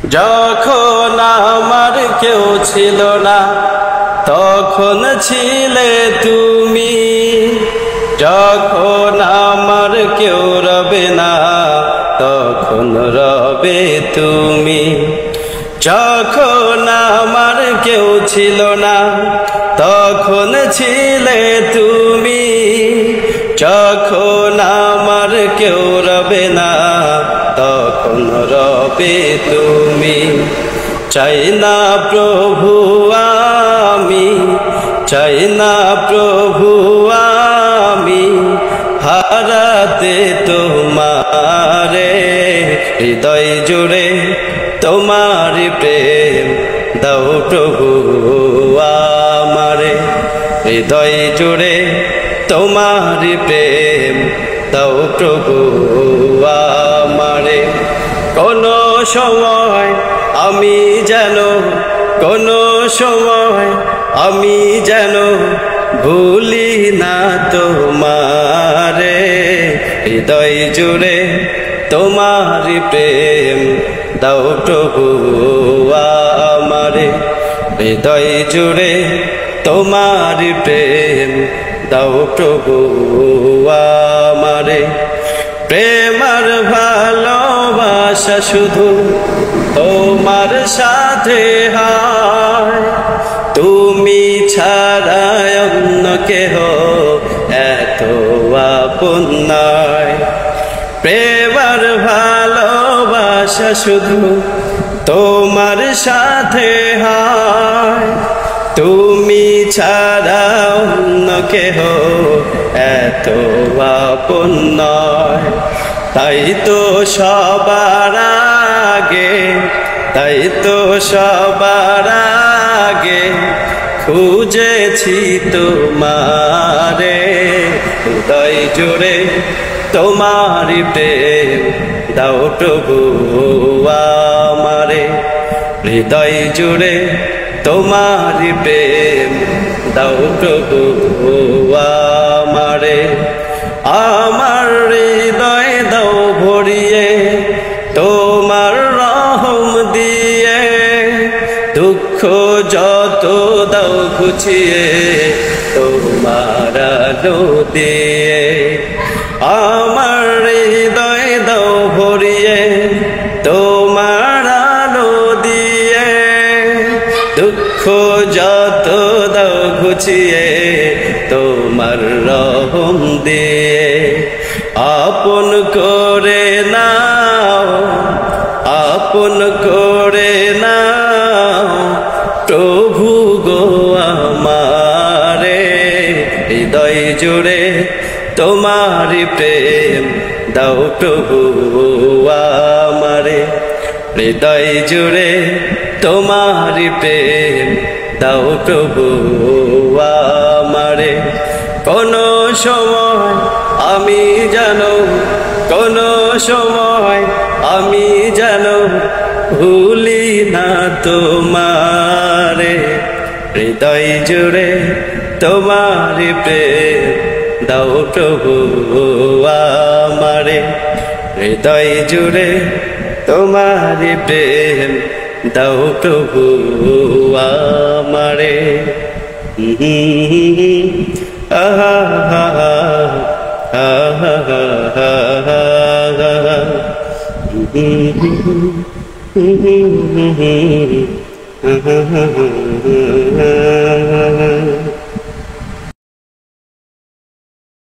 যখন আমার কেউ ছিল না তখন ছিলে তুমি, যখন আমার কেউ রবে না তখন রবে তুমি। যখন আমার কেউ ছিল না তখন ছিলে তুমি, যখন আমার কেউ রবে না তখন রবে তুমি। চাই না প্রভু আমি, চাই না প্রভু আমি হারাতে তোমারে। হৃদয় জুড়ে তোমার প্রেম দাও প্রভু আমারে, হৃদয় জুড়ে তোমার প্রেম দাও প্রভু আমারে। কোনো সময় আমি যেন, কোনো সময় আমি যেন ভুলি না তোমারে। হৃদয় জুড়ে তোমার প্রেম দাও প্রভু আমারে, হৃদয় জুড়ে তোমার প্রেম দাও প্রভু আমারে। প্রেম আর ভালোবাসা শুধু তোমার সাথে হয়, তুমি ছাড়া অন্য কেহ এত আপন নয়। প্রেম আর ভালোবাসা শুধু তোমার সাথে হয়, তুমি ছাড়া অন্য কেহ এত আপন নয়। তাই তো সবার আগে, তাই তো সবার আগে খুঁজেছি তোমারে। হৃদয় জুড়ে তোমার প্রেম দাও প্রভু আমারে, হৃদয় জুড়ে তোমার প্রেম দাও প্রভু আমারে। আমার হৃদয় দাও ভরিয়ে তোমার রহম দিয়ে, দুঃখ যত দাও ঘুচিয়ে তোমার আলো দিয়ে। আমার হৃদয় দাও ভরিয়ে তোমার আলো দিয়ে, দুঃখ যত দাও ঘুচিয়ে তোমার রহম দিয়ে। আপন করে নাও, আপন করে নাও প্রভু গো আমারে। হৃদয় জুড়ে তোমার প্রেম দাও প্রভু আমারে, হৃদয় জুড়ে তোমার প্রেম দাও প্রভু আমারে। কোনো সময় আমি যেন, কোনো সময় আমি যেন ভুলি না তোমারে। হৃদয় জুড়ে তোমার প্রেম দাও প্রভু আমারে, হৃদয় জুড়ে তোমার প্রেম দাও প্রভু আমারে। আহা হা হা হা হা হা হা।